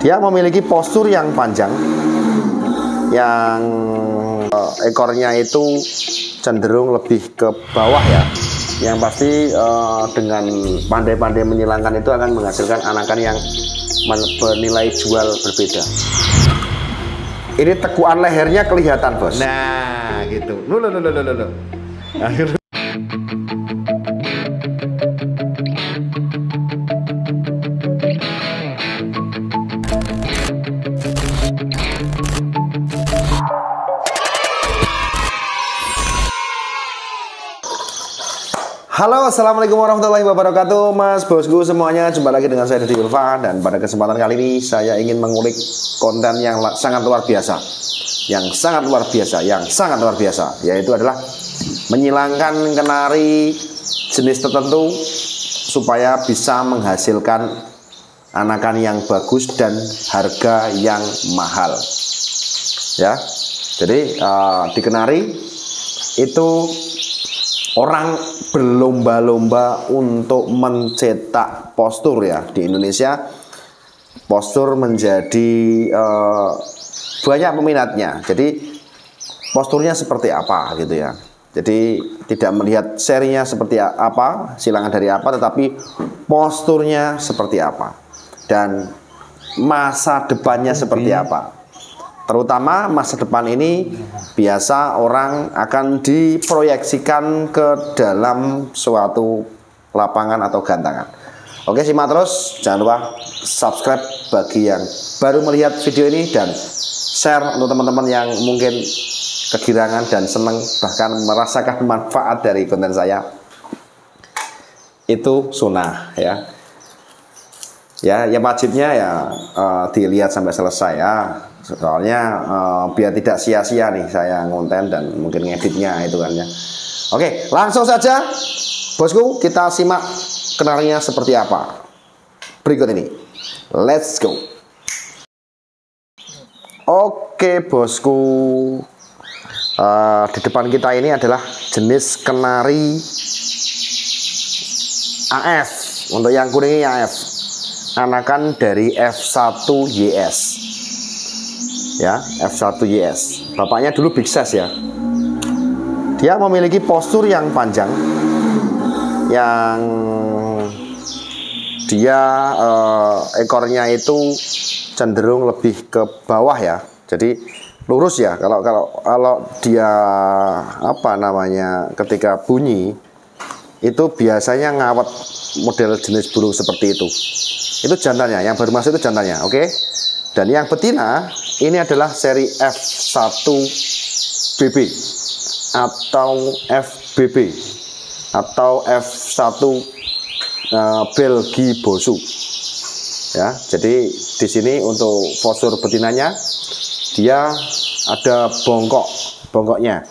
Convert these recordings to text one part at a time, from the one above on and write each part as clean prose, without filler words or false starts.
Dia memiliki postur yang panjang, yang ekornya itu cenderung lebih ke bawah ya. Yang pasti dengan pandai-pandai menyilangkan itu akan menghasilkan anakan yang bernilai jual berbeda. Ini tekuan lehernya kelihatan, bos. Nah, gitu. Loh. Halo, assalamualaikum warahmatullahi wabarakatuh, mas bosku semuanya. Jumpa lagi dengan saya Deddy Ulfa, dan pada kesempatan kali ini saya ingin mengulik konten yang sangat luar biasa, yaitu adalah menyilangkan kenari jenis tertentu supaya bisa menghasilkan anakan yang bagus dan harga yang mahal. Ya, jadi di kenari itu orang berlomba-lomba untuk mencetak postur ya. Di Indonesia postur menjadi banyak peminatnya. Jadi posturnya seperti apa gitu ya. Jadi tidak melihat serinya seperti apa, silangan dari apa, tetapi posturnya seperti apa dan masa depannya seperti apa. Terutama masa depan ini biasa orang akan diproyeksikan ke dalam suatu lapangan atau gantangan. Oke, simak terus, jangan lupa subscribe bagi yang baru melihat video ini, dan share untuk teman-teman yang mungkin kegirangan dan senang bahkan merasakan manfaat dari konten saya. Itu sunnah ya. Ya, yang wajibnya ya dilihat sampai selesai ya. Soalnya biar tidak sia-sia nih saya ngonten dan mungkin ngeditnya itu kan ya. Oke, langsung saja bosku, kita simak kenarinya seperti apa berikut ini. Let's go. Oke bosku, di depan kita ini adalah jenis kenari AF. Untuk yang kuning ini AF, anakan dari F1YS ya, F1YS. Bapaknya dulu big size ya. Dia memiliki postur yang panjang, yang dia ekornya itu cenderung lebih ke bawah ya. Jadi lurus ya. Kalau dia apa namanya, ketika bunyi itu biasanya ngawet model jenis burung seperti itu. Itu jantannya, yang baru masuk itu jantannya, oke? Dan yang betina ini adalah seri F1BB atau FBB atau F1 Belgi Bosu. Ya, jadi di sini untuk postur betinanya dia ada bongkoknya.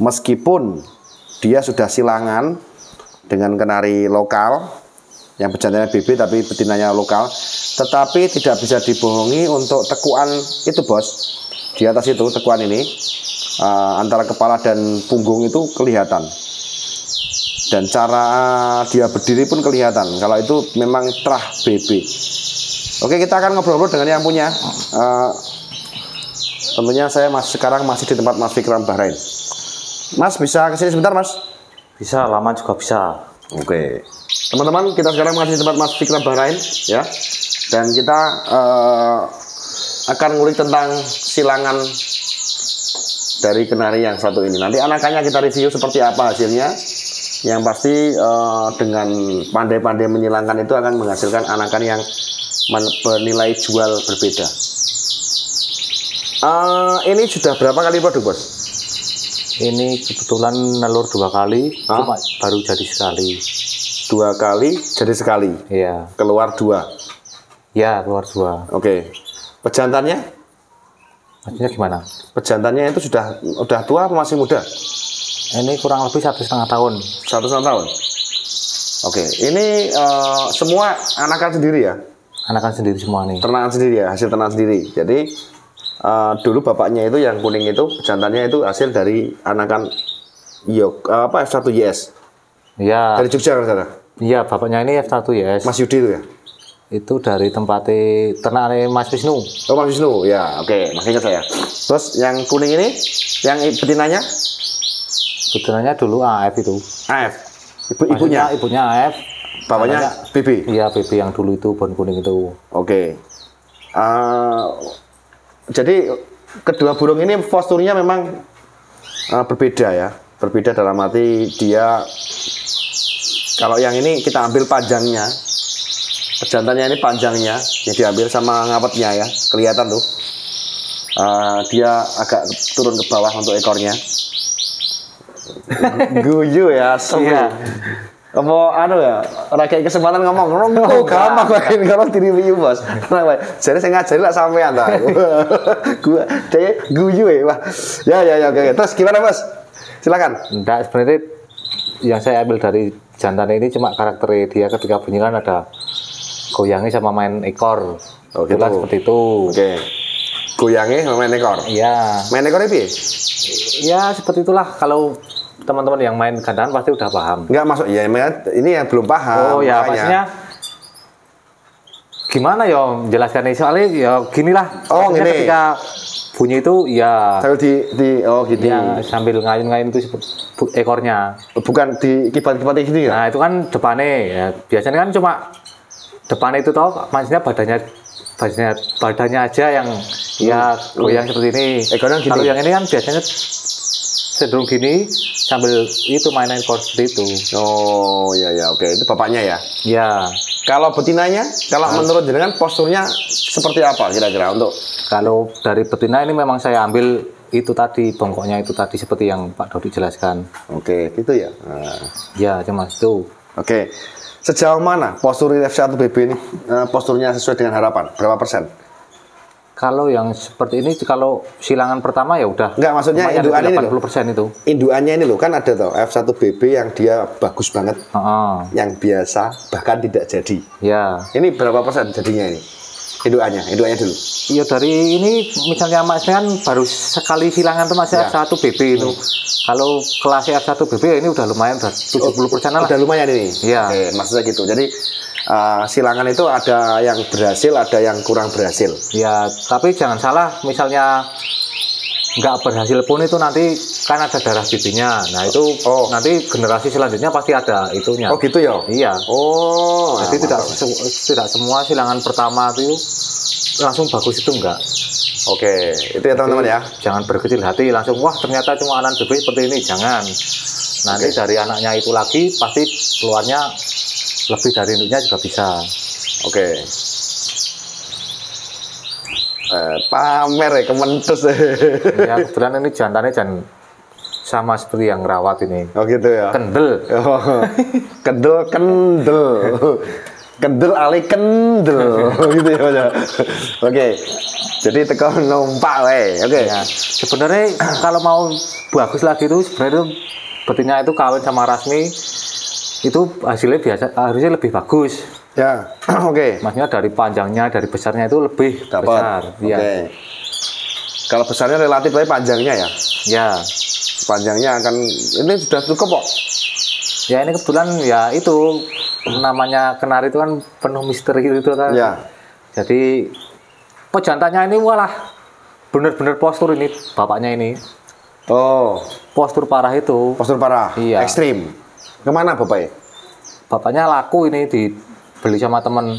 Meskipun dia sudah silangan dengan kenari lokal yang bejantannya BB tapi betinanya lokal, tetapi tidak bisa dibohongi untuk tekuan itu bos. Di atas itu tekuan ini antara kepala dan punggung itu kelihatan, dan cara dia berdiri pun kelihatan kalau itu memang trah BB. Oke, kita akan ngobrol-ngobrol dengan yang punya. Tentunya saya sekarang masih di tempat Mas Fikram Bahrain. Mas bisa kesini sebentar mas? Bisa, lama juga bisa. Oke, teman-teman, kita sekarang masih di tempat Mas Fikram Bahrain ya, dan kita akan ngulik tentang silangan dari kenari yang satu ini. Nanti anakannya kita review seperti apa hasilnya. Yang pasti dengan pandai-pandai menyilangkan itu akan menghasilkan anakan yang bernilai jual berbeda. Ini sudah berapa kali produk bos? Ini kebetulan nelur 2 kali, cuma baru jadi sekali. 2 kali jadi sekali? Iya. Keluar 2? Ya, keluar 2. Oke. Pejantannya? Maksudnya gimana? Pejantannya itu sudah tua atau masih muda? Ini kurang lebih 1,5 tahun. 1,5 tahun? Oke. Ini semua anakan sendiri ya? Anakan sendiri semua nih. Ternakan sendiri ya, hasil ternak sendiri. Jadi dulu bapaknya itu yang kuning itu pejantannya itu hasil dari anakan F1YS. Iya. Dari Jogja kan sana? Iya, bapaknya ini F1YS. Mas Yudi itu ya? Itu dari tempat ternaknya Mas Wisnu. Oh, Mas Wisnu. Ya, oke, masih ingat saya. Terus yang kuning ini, yang betinanya? Betinanya dulu AF itu. AF. Ibunya? Ibunya AF. Bapaknya BB? Iya, BB yang dulu itu, bon kuning itu. Oke. Jadi kedua burung ini posturnya memang berbeda ya. Berbeda dalam arti dia, kalau yang ini kita ambil panjangnya, jantannya ini panjangnya yang diambil sama ngapetnya ya, kelihatan tuh. Dia agak turun ke bawah untuk ekornya. Guyu ya, Iya. Apa anu ya, rakyat kesempatan ngomong gampang kayak kalau di-review bos. Jadi saya ngajari lah sampean ta. Gua dia guyu ya, Wah. Ya oke. Terus gimana, Bos? Silakan. Enggak, sebenarnya yang saya ambil dari jantan ini cuma karakter dia ketika bunyi kan ada goyangnya sama main ekor. Oh, gitu. Seperti itu. Oke. Goyangnya sama main ekor. Iya. Main ekornya piye? Ya seperti itulah, kalau teman-teman yang main gandaan pasti udah paham. Enggak masuk ya, ini yang belum paham. Oh ya, maksudnya gimana ya menjelaskan ini, soalnya ya ginilah. Oh, gini. Ketika bunyi itu ya sambil oh gitu. Ya, sambil ngayun-ngayun itu ekornya. Bukan di kibat-kibat gitu ya? Nah, itu kan depannya ya. Biasanya kan cuma depannya itu toh, maksudnya badannya aja yang ya goyang seperti ini. Ekornya gini. Kalau yang ini kan biasanya cenderung gini sambil itu mainin ekor seperti itu. Oh ya oke, itu bapaknya ya. Ya. Kalau betinanya, kalau menurut jenengan posturnya seperti apa kira-kira untuk? Kalau dari betina ini memang saya ambil itu tadi, bongkoknya itu tadi seperti yang Pak Dodi jelaskan. Oke, gitu ya. Nah. Ya, cuma itu. Oke. Sejauh mana postur F1BB ini posturnya sesuai dengan harapan? Berapa persen? Kalau yang seperti ini, kalau silangan pertama ya udah. Enggak, maksudnya indukan ini 80% itu. Indukannya ini loh, kan ada tuh F1BB yang dia bagus banget. Yang biasa bahkan tidak jadi. Ya. Ini berapa persen jadinya ini? Indukannya dulu. Iya, dari ini misalnya masnya kan baru sekali silangan tuh masih F1BB itu. Kalau kelas F1BB ini udah lumayan, udah 70% lah. Udah lumayan ini. Iya. Oke, maksudnya gitu. Jadi silangan itu ada yang berhasil, ada yang kurang berhasil. Ya, tapi jangan salah, misalnya nggak berhasil pun itu nanti kan ada darah bibinya. Nah itu nanti generasi selanjutnya pasti ada itunya. Oh gitu ya? Iya. Oh. Jadi tidak semua silangan pertama itu langsung bagus itu enggak. Oke, itu ya teman-teman ya. Jangan berkecil hati langsung wah ternyata cuma anak bebek seperti ini, jangan. Nanti dari anaknya itu lagi pasti keluarnya lebih dari induknya juga bisa. Oke. Pamer ya, kementus. Ya kebetulan ini jantannya sama seperti yang rawat ini. Oh gitu ya. Kendel. Oh, kendel. Kendel ali kendel gitu ya. Oke. Jadi teko numpak we. Oke. Ya, sebenarnya kalau mau bagus lagi itu sebenarnya betina itu kawin sama rasmi itu hasilnya harusnya lebih bagus. Ya, oke. Maksudnya dari panjangnya, dari besarnya itu lebih besar. Oke. Kalau besarnya relatif tapi panjangnya ya. Ya. Panjangnya akan ini sudah cukup kok. Ya ini kebetulan ya itu namanya kenari itu kan penuh misteri itu kan. Ya. Jadi jantannya ini walah bener-bener postur ini bapaknya ini. Oh. Postur parah itu. Postur parah. Iya. Ekstrim. Kemana bapaknya? Bapaknya laku ini dibeli sama temen.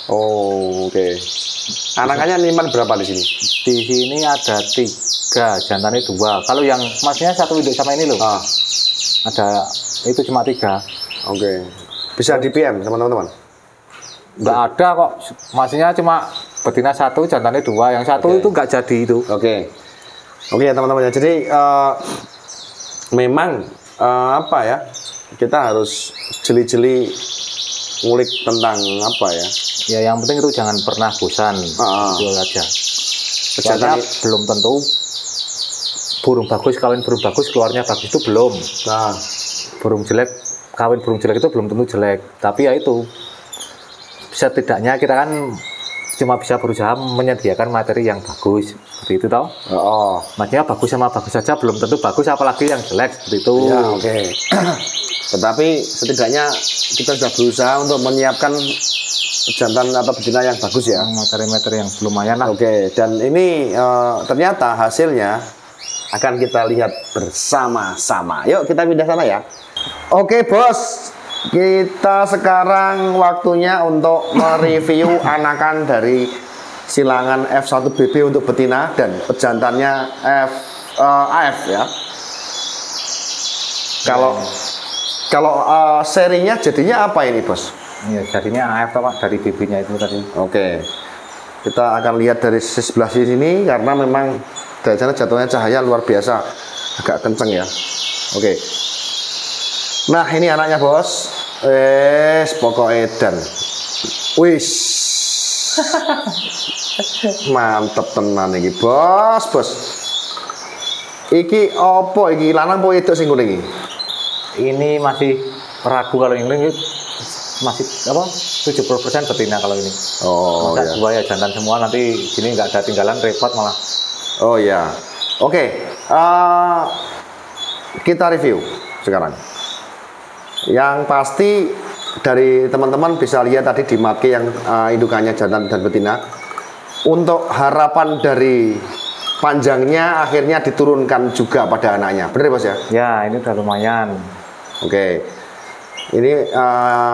Oh, oke. Anakannya niman berapa di sini? Di sini ada 3, jantannya 2. Kalau yang masnya satu induk sama ini loh. Ada itu cuma 3. Oke. Bisa di PM sama teman-teman? Nggak ada kok. Masnya cuma betina 1, jantannya 2. Yang 1 itu nggak jadi itu. Oke. Oke ya teman-teman. Jadi memang apa ya? Kita harus jeli-jeli ngulik tentang apa ya? Ya yang penting itu jangan pernah bosan. Itu aja. Soalnya belum tentu burung bagus kawin burung bagus keluarnya bagus itu belum. Nah, burung jelek kawin burung jelek itu belum tentu jelek. Tapi ya itu setidaknya kita kan cuma bisa berusaha menyediakan materi yang bagus seperti itu toh. Maksudnya bagus sama bagus saja belum tentu bagus, apalagi yang jelek seperti itu. Ya, oke. Tetapi setidaknya kita sudah berusaha untuk menyiapkan jantan atau betina yang bagus ya. Materi-materi yang lumayan lah. Oke, dan ini ternyata hasilnya akan kita lihat bersama-sama. Yuk kita pindah sana ya. Oke bos, kita sekarang waktunya untuk mereview anakan dari silangan F1BB untuk betina dan pejantannya AF ya. Kalau serinya jadinya apa ini bos? Iya, jadinya AF Pak, dari BB-nya itu tadi. Oke, kita akan lihat dari sebelah sini karena memang dari sana jatuhnya cahaya luar biasa, agak kenceng ya. Oke. Nah ini anaknya bos, pokoknya edan, wis, mantep tenan iki bos. Iki opo iki lanang po wedok sing ngene iki? Ini masih ragu kalau ini masih apa 70% betina kalau ini. Oh ya. Ya. Dua ya jantan semua, nanti sini nggak ada tinggalan repot malah. Oh ya. Oke. Kita review sekarang. Yang pasti dari teman-teman bisa lihat tadi di matke yang indukannya jantan dan betina. Untuk harapan dari panjangnya akhirnya diturunkan juga pada anaknya. Benar bos ya? Ya, ini udah lumayan. Oke. Ini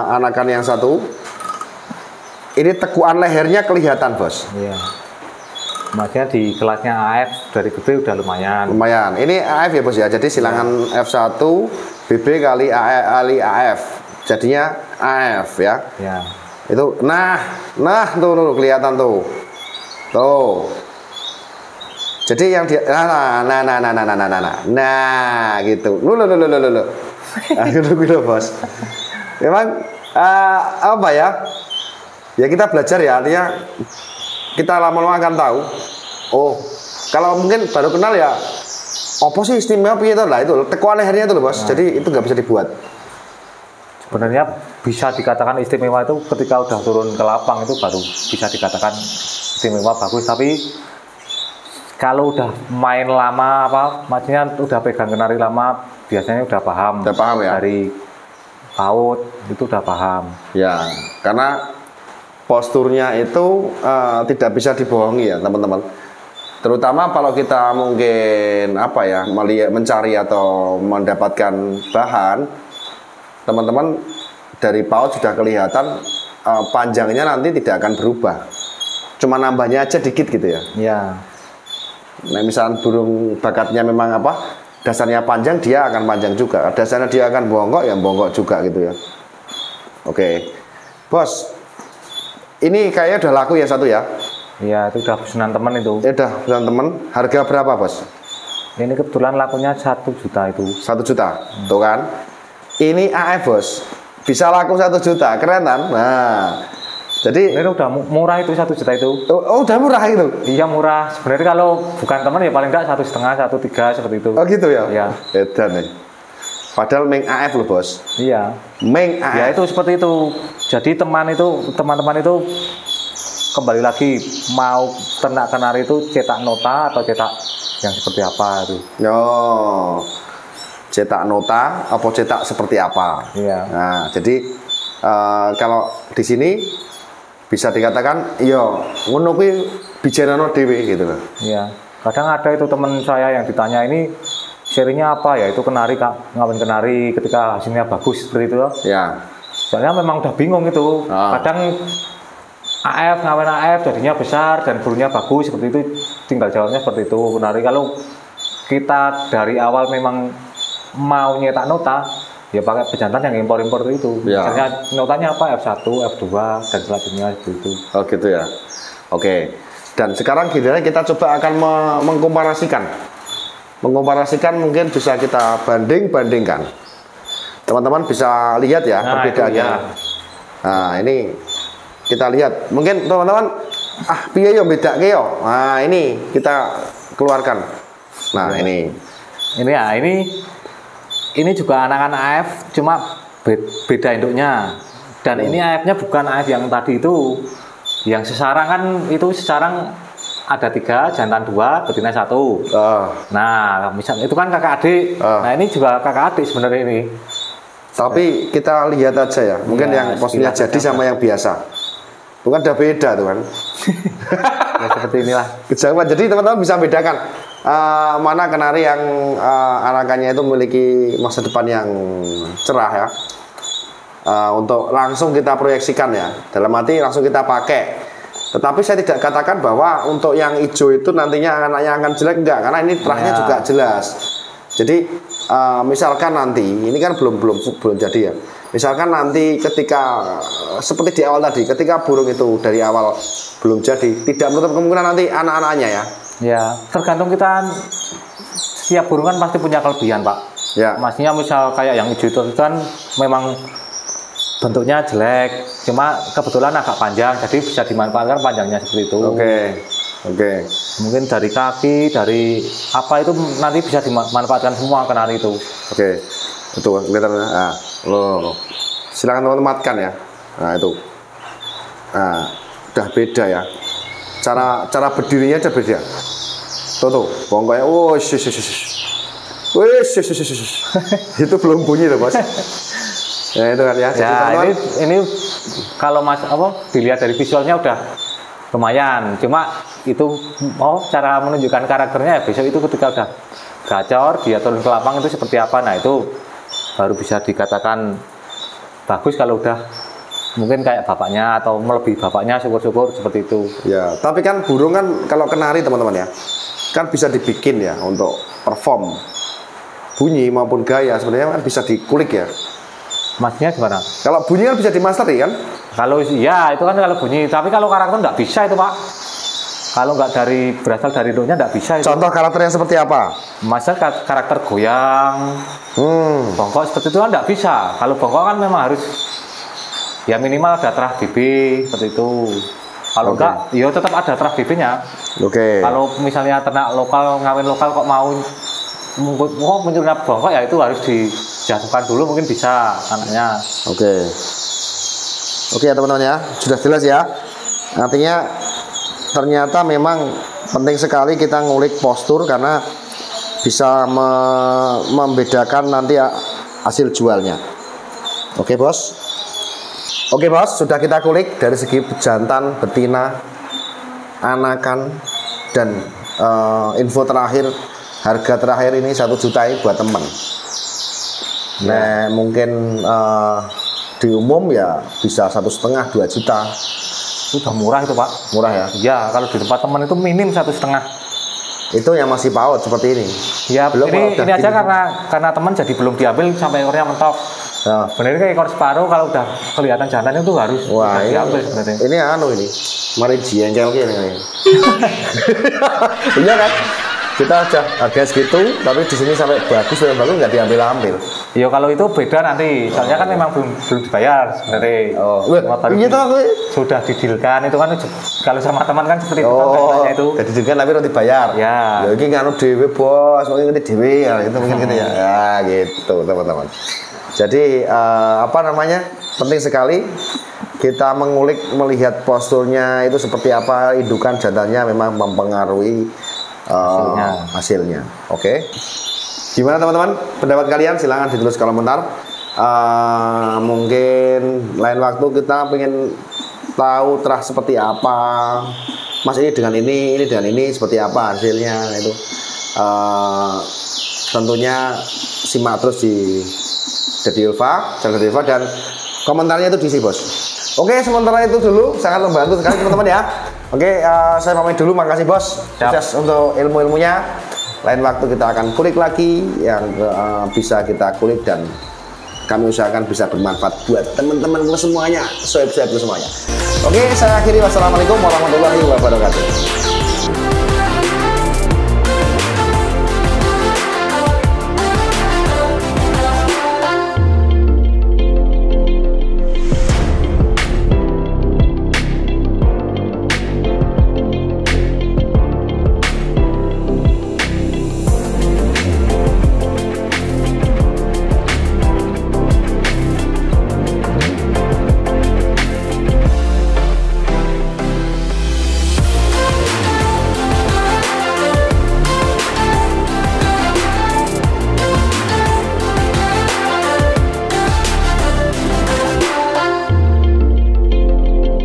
anakan yang satu. Ini tekuan lehernya kelihatan bos. Iya. Maksudnya di kelasnya AF dari BB udah lumayan. Lumayan. Ini AF ya bos ya. Jadi silangan F1 BB kali AF. Jadinya AF ya. Ya. Itu nah tuh kelihatan tuh. Tuh. Jadi yang dia nah gitu. Lu. Gitu bos. Memang apa ya? Ya kita belajar ya, artinya kita lama-lama akan tahu. Oh, kalau mungkin baru kenal ya, apa sih istimewa itu lah itu tekuan lehernya itu loh bos. Jadi itu nggak bisa dibuat. Sebenarnya bisa dikatakan istimewa itu ketika udah turun ke lapang itu baru bisa dikatakan istimewa bagus. Tapi kalau udah main lama maksudnya udah pegang kenari lama, biasanya udah paham. Udah paham ya. Dari PAUD itu udah paham. Ya, karena posturnya itu tidak bisa dibohongi ya teman-teman. Terutama kalau kita mungkin mencari atau mendapatkan bahan, teman-teman dari PAUD sudah kelihatan panjangnya nanti tidak akan berubah. Cuma nambahnya aja dikit gitu ya. Ya. Nah, misalnya burung bakatnya memang dasarnya panjang, dia akan panjang juga. Dasarnya dia akan bongkok, ya bongkok juga gitu ya. Oke, bos. Ini kayaknya udah laku ya satu ya? Iya, itu udah pesanan temen itu. Udah pesanan temen. Harga berapa bos? Ini kebetulan lakunya 1 juta itu. 1 juta, tuh kan? Ini AF bos, bisa laku 1 juta, keren kan? Nah, jadi ini udah murah itu 1 juta itu. Oh udah murah itu? Iya murah. Sebenarnya kalau bukan teman ya paling enggak 1,5, 1,3 seperti itu. Oh gitu ya? Iya. Edan nih. Padahal Meng AF loh bos. Iya. Meng AF. Ya itu seperti itu. Jadi teman-teman itu kembali lagi mau ternak kenari itu cetak nota atau cetak yang seperti apa itu. Oh, cetak nota apa cetak seperti apa? Iya. Nah jadi kalau di sini bisa dikatakan yo ngono kuwi bijarano dhewe gitu loh. Iya. Kadang ada itu teman saya yang ditanya ini serinya apa ya, itu kenari ngawin kenari ketika hasilnya bagus seperti itu loh. Ya. Soalnya memang udah bingung itu. Kadang AF ngawin AF jadinya besar dan burungnya bagus seperti itu, tinggal jawabnya seperti itu. Kenari kalau kita dari awal memang mau nyetak nota ya pakai pejantan yang impor-impor itu. Ya. Misalnya notanya apa, F1, F2 dan selanjutnya itu. Oh gitu ya. Oke. Dan sekarang kita coba akan mengkomparasikan mungkin bisa kita bandingkan. Teman-teman bisa lihat ya perbedaannya. Nah, ini kita lihat. Mungkin teman-teman piye yo bedake yo. Nah, ini kita keluarkan. Nah, ini ya, ini juga anakan AF cuma beda induknya. Dan ini AF-nya bukan AF yang tadi itu. Yang sesarang kan itu sesarang ada 3, jantan 2, betina 1. Nah, misalnya itu kan kakak adik. Nah, ini juga kakak adik sebenarnya ini. Tapi kita lihat aja ya. Mungkin yang posnya jadi sama yang biasa. Bukan udah beda tuh kan. Ya, seperti inilah. Kejauhan. Jadi teman-teman bisa bedakan mana kenari yang anakannya itu memiliki masa depan yang cerah ya. Untuk langsung kita proyeksikan ya. Dalam arti langsung kita pakai. Tetapi saya tidak katakan bahwa untuk yang hijau itu nantinya anaknya akan jelek, enggak, karena ini terahnya juga jelas. Jadi misalkan nanti ini kan belum jadi ya. Misalkan nanti ketika seperti di awal tadi, ketika burung itu dari awal belum jadi, tidak menutup kemungkinan nanti anak-anaknya ya. Ya, tergantung kita. Setiap burung kan pasti punya kelebihan, Pak. Ya. Maksudnya misal kayak yang hijau itu kan memang bentuknya jelek, cuma kebetulan agak panjang, jadi bisa dimanfaatkan panjangnya seperti itu. Oke. Mungkin dari kaki, dari apa itu nanti bisa dimanfaatkan semua kenari itu. Oke. Betul, kelihatan. Nah, loh. Silakan teman-teman matkan ya. Nah, itu. Nah, udah beda ya. Cara berdirinya aja beda. Tuh, bongkoknya. Itu belum bunyi loh, Bos. Ya itu kan ya. Jadi ini kalau dilihat dari visualnya udah lumayan. Cuma itu cara menunjukkan karakternya ya besok itu ketika udah gacor dia turun ke lapang itu seperti apa. Nah itu baru bisa dikatakan bagus kalau udah mungkin kayak bapaknya atau melebihi bapaknya, syukur-syukur seperti itu. Ya, tapi kan burung kan kalau kenari teman-teman ya, kan bisa dibikin ya untuk perform bunyi maupun gaya sebenarnya kan bisa dikulik ya. Maksudnya gimana? Kalau bunyi kan bisa dimasteri kan? Kalau ya itu kan kalau bunyi, tapi kalau karakter nggak bisa itu Pak. Kalau nggak berasal dari note-nya nggak bisa itu. Contoh karakternya seperti apa? Masa karakter goyang, bongkok seperti itu kan nggak bisa. Kalau bongkok kan memang harus ya minimal ada terah BB seperti itu. Kalau enggak, ya tetap ada terah BB-nya. Kalau misalnya ternak lokal, ngawin lokal kok mau munculnya bongkok ya itu harus dijatuhkan dulu, mungkin bisa anaknya. Oke ya teman-teman ya, sudah jelas ya. Artinya ternyata memang penting sekali kita ngulik postur karena bisa membedakan nanti hasil jualnya. Oke bos, sudah kita kulik dari segi jantan, betina, anakan, dan info terakhir. Harga terakhir ini 1 juta buat teman. Nah mungkin di umum ya bisa 1,5 2 juta. Udah murah itu Pak. Murah ya? Ya kalau di tempat teman itu minim 1,5. Itu yang masih paut seperti ini. Ya belum ini aja karena teman jadi belum diambil sampai ekornya mentok. Nah. Bener kayak ekor separuh kalau udah kelihatan jantan itu harus diambil sebenarnya. Ini ini. Mari jengkel gini. Iya kan? Kita aja harga segitu, tapi di sini sampai bagus nggak diambil. Iya kalau itu beda nanti, soalnya kan memang belum dibayar sebenarnya. Iya toh, sudah didilkan itu kan kalau sama teman kan seperti itu itu. Jadi didilkan tapi harus dibayar. Ya. Ya ini nganu dewe bos, mungkin dewe ya, itu mungkin gitu ya. Ya gitu teman-teman. Jadi penting sekali kita mengulik melihat posturnya itu seperti apa, indukan jantannya memang mempengaruhi hasilnya. Oke. Gimana teman-teman? Pendapat kalian silahkan ditulis kolom komentar. Mungkin lain waktu kita pengen tahu terah seperti apa. Mas ini dengan ini dengan ini seperti apa hasilnya itu. Tentunya simak terus di Dedi Ulfa, channel Dedi Ulfa, dan komentarnya itu diisi bos. Oke, sementara itu dulu sangat membantu sekali teman-teman ya. Oke, saya pamit dulu, makasih bos. Sukses untuk ilmu-ilmunya. Lain waktu kita akan kulik lagi yang bisa kita kulik dan kami usahakan bisa bermanfaat buat teman-temanku semuanya, sohib-sohibku semuanya. Oke, saya akhiri. Wassalamualaikum warahmatullahi wabarakatuh.